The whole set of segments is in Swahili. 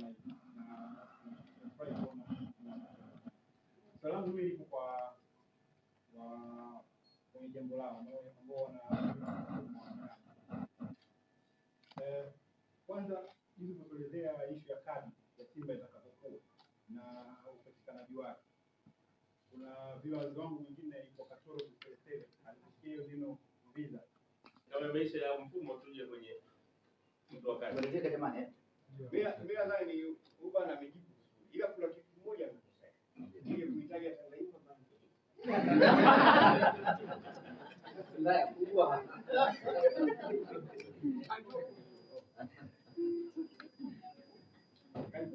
kuona hivi na nafurahi kuona. Salamu mimi liko kwa kwenye jambo lao ambao kwanza hizi kutuelezea issue ya kadi ya Simba itakapokuwa na upatikanaji wake. Kuna viewers wangu wengine iko Katoro Kusele alisikia hiyo neno visa kama maisha ya mfumo tuje kwenye mtu wa kadi. Malizia jamani. Mimi nadhani Uba na mijibu ila kuna kitu kimoja amekosea. Ile kuitaja Tanzania Mbaya kubwa.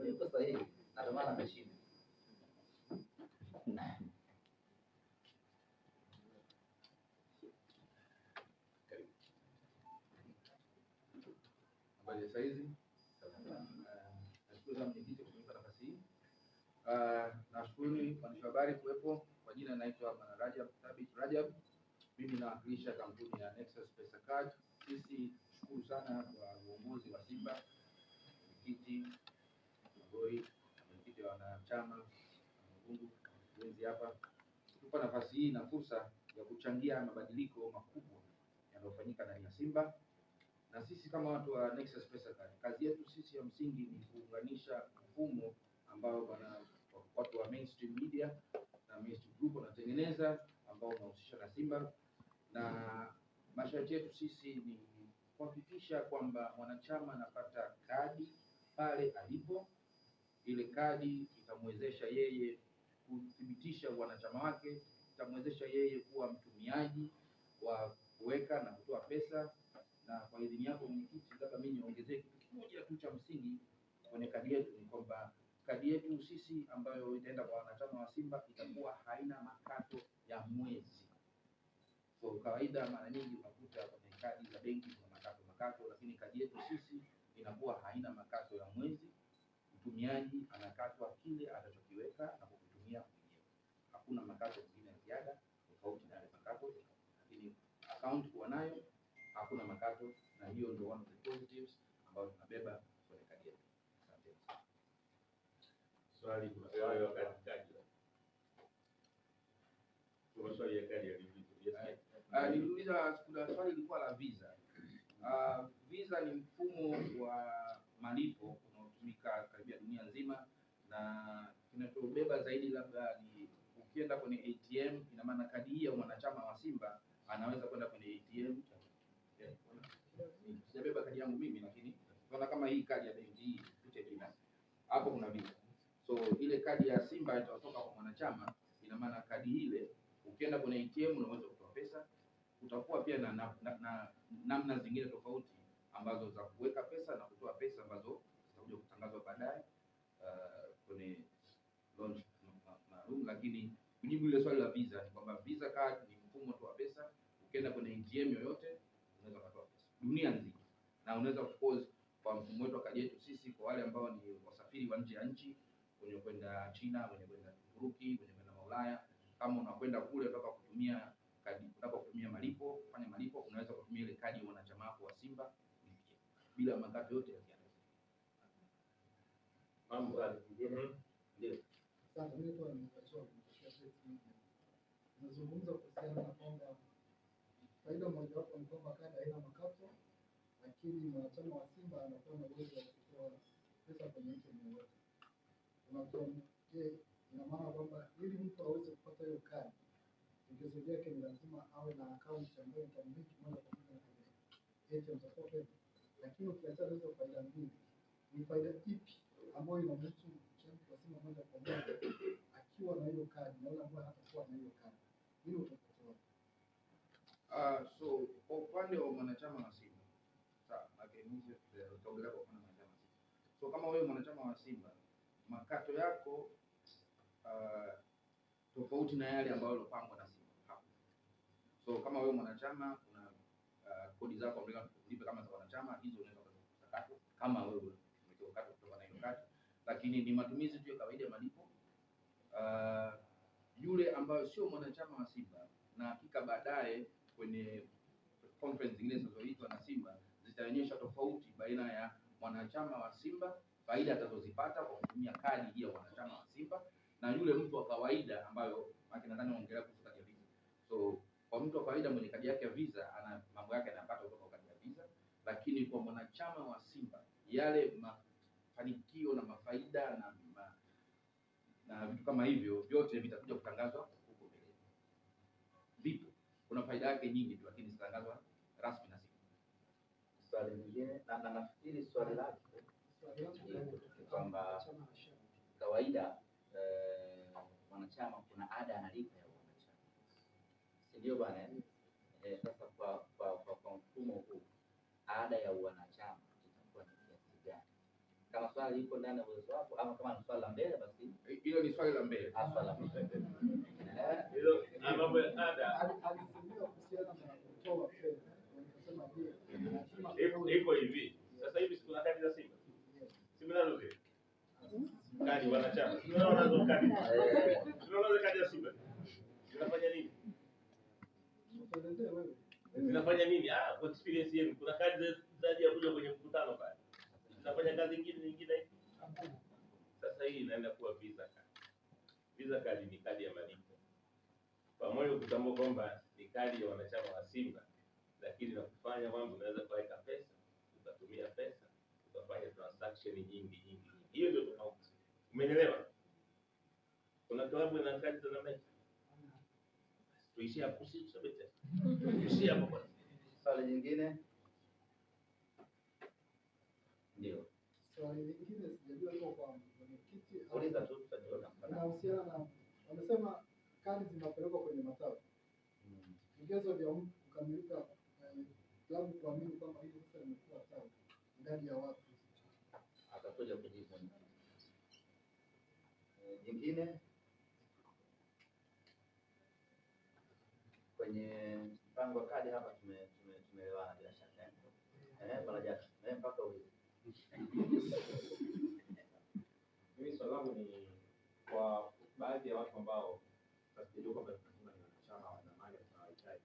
Yuko sahihi. Ndio maana ameshinda. Habari za hizi. Nashukuru sana mwenyekiti kwa kunipa nafasi hii. Nashukuru waandishi wa habari kuwepo. Kwa jina naitwa Bwana Rajab Thabit Rajab. Mimi nawakilisha kampuni ya Nexus Pesa Card. Sisi shukuru sana kwa uongozi wa Simba, mwenyekiti Ngoi, mwenyekiti wa wanachama Mungu wenzi hapa kutupa nafasi hii na fursa ya kuchangia mabadiliko makubwa yanayofanyika ndani ya Simba. Na sisi kama watu wa Nexus Pesa Card, kazi yetu sisi ya msingi ni kuunganisha mfumo ambao bwana watu wa mainstream media na mainstream group wanatengeneza ambao unahusisha na Simba, na masharti yetu sisi ni kuhakikisha kwamba mwanachama anapata kadi pale alipo. Ile kadi itamwezesha yeye kuthibitisha wanachama wake, itamwezesha yeye kuwa mtumiaji wa kuweka na kutoa pesa. Na kwa idhini yako mwenyekiti, nataka mimi niongezee kitu kimoja tu cha msingi kwenye kadi yetu, ni kwamba kadi yetu sisi ambayo itaenda kwa wanachama wa Simba itakuwa haina makato ya mwezi. Kwa kawaida mara nyingi unakuta kwenye kadi za benki kuna makato, lakini kadi yetu sisi inakuwa haina makato ya mwezi. Mtumiaji anakatwa kile atachokiweka na kukitumia mwenyewe. Hakuna makato mengine ya ziada tofauti na makato, lakini account kuwa nayo hakuna makato, na hiyo ndio one of the positives ambayo tunabeba kwenye kadi yetu. Asante. Swali kuna swali wa kadi. Kuna swali ya kadi ya vipi? Niliuliza kuna swali lilikuwa la visa. Visa ni mfumo wa malipo unaotumika karibia dunia nzima, na kinachobeba zaidi labda ni ukienda kwenye ATM, ina maana kadi hii ya mwanachama wa Simba anaweza kwenda kwenye ATM. Sijabeba kadi yangu mimi, lakini unaona kama hii kadi ya benki hii picha jina hapo kuna visa. So ile kadi ya Simba itatoka kwa mwanachama, ina maana kadi ile ukienda kwenye ATM unaweza kutoa pesa. Utakuwa pia na namna zingine tofauti ambazo za kuweka pesa na kutoa pesa ambazo zitakuja kutangazwa baadaye kwenye launch maalum. Lakini kujibu ile swali la visa ni kwamba visa card ni mfumo tu wa pesa. Ukienda kwenye ATM yoyote unaweza kutoa pesa dunia nzima, na unaweza of course kwa mfumo wetu wa kadi yetu sisi, kwa wale ambao ni wasafiri wa nje ya nchi, wenye kwenda China, wenye kwenda Uturuki, wenye kwenda Ulaya, kama unakwenda kule unataka kutumia kadi, unataka kutumia malipo, kufanya malipo, unaweza kutumia ile kadi ya wanachama wako wa Simba bila makato yote ya ziada. Mambo haya. Ndio. Sasa mimi kwa nazungumza kuhusiana na kwamba faida moja wapo ni kwamba kadi haina makato, lakini mwanachama wa Simba anakuwa na uwezo wa kutoa pesa kwenye ATM yoyote. Je, ina maana kwamba ili mtu aweze kupata hiyo kadi, vigezo vyake ni lazima awe na account ambayo itamiliki moja kwa moja kwenye ATM za sote? Lakini ukiacha hizo faida mbili, ni faida ipi ambayo inamhusu mchezaji wa Simba moja kwa moja akiwa na hiyo kadi na yule ambaye hatakuwa na hiyo kadi? Hiyo utapata. So kwa upande wa mwanachama wa Simba, sawa, magenzi tutaongelea kwa upande wa mwanachama wa Simba. So kama wewe mwanachama wa Simba, makato yako tofauti na yale ambayo yalopangwa na Simba hapo. So kama wewe mwanachama una kodi zako ambazo ulipe kama za wanachama, hizo unaweza kukata kama wewe umekata kutoka na hiyo kadi, lakini ni matumizi tu ya kawaida ya malipo. Yule ambayo sio mwanachama wa Simba, na hakika baadaye kwenye conference zingine zinazoitwa na Simba zitaonyesha tofauti baina ya mwanachama wa Simba faida atazozipata kwa kutumia kadi ya wanachama wa Simba, na yule mtu wa kawaida ambayo nadhani naongelea kuhusu kadi ya Visa. So kwa mtu wa kawaida mwenye kadi yake ya Visa ana mambo yake anapata kutoka kadi ya Visa, lakini kwa mwanachama wa Simba yale mafanikio na mafaida na vitu kama hivyo vyote vitakuja kutangazwa huko mbele. Vipo, kuna faida yake nyingi tu, lakini zitangazwa rasmi na Simba. Swali lingine na nafikiri swali lake ni kwamba kawaida mwanachama kuna ada analipa ya wanachama, si ndio bwana? Sasa kwa mfumo huu ada ya wanachama itakuwa ni kiasi gani? Kama swali liko ndani ya uwezo wako, ama kama ni swali la mbele, basi hilo ni swali la mbele. Swali la mbele hilo mambo ya ada alisemea kuhusiana na kutoa fedha, nikasema iko hivi. Sasa hivi kuna kadi za Simba, Simba nazo zile kadi wanachama, tunaona kadi, tunaona kadi za Simba zinafanya nini? Zinafanya nini? Kwa experience yenu, kuna kadi zaidi ya kuja kwenye mkutano pale, zinafanya kazi nyingine. Sasa hii inaenda kuwa Visa card. Visa card ni kadi ya malipo, pamoja kutambua kwamba ni kadi ya wanachama wa Simba, lakini na kufanya mambo, unaweza kuweka pesa, ukatumia pesa, ukafanya transaction nyingi. Hiyo ndio tofauti. Umeelewa? Kuna klabu ina kadi za namna. Tuishie hapo, tuishie hapo bwana. swali lingine ndio swali lingine sijajua liko kwa mwenyekiti au uliza tu, tutajua kama inahusiana na wamesema kadi zinapelekwa kwenye matawi. Vigezo vya kukamilika klabu kuamini kwamba hili sasa limekuwa tawi, idadi ya watu atakuja kujibu. Jingine kwenye mpango wa kadi hapa tumeelewana bila shaka. Bwana Jackson, mpaka huyu mimi swali langu ni kwa baadhi ya watu ambao tunajua kwamba tunasema ni wanachama wa zamani tunawahitaji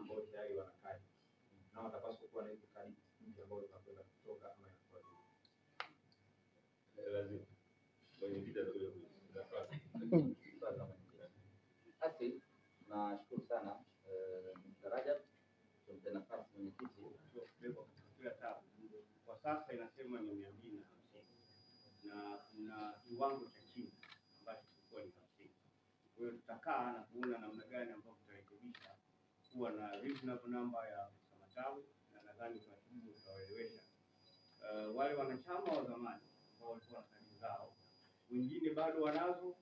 ambao tayari wana kadi na watapaswa kuwa na hizo kadi ambazo zinakwenda kutoka ama inakuwa lazima kwenye vita za kule basi. Nashukuru sana Rajab, tumpe nafasi mwenyekiti. Kwa sasa inasema ni 250 na kuna kiwango cha chini ambacho kilikuwa ni 50. Kwa hiyo tutakaa na kuona namna gani ambapo tutarekebisha kuwa na reasonable number ya matawi, na nadhani tunajaribu tutawaelewesha wale wanachama wa zamani ambao walikuwa na kadi zao, wengine bado wanazo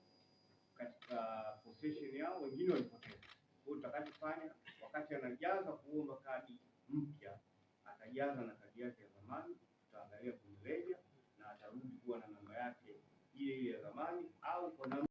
katika possession yao, wengine walipoteza. Kwa hiyo tutakachofanya wakati anajaza kuomba kadi mpya, atajaza na kadi yake ya zamani, tutaangalia kwenye ledger na atarudi kuwa na namba yake ile ya zamani au kwa namba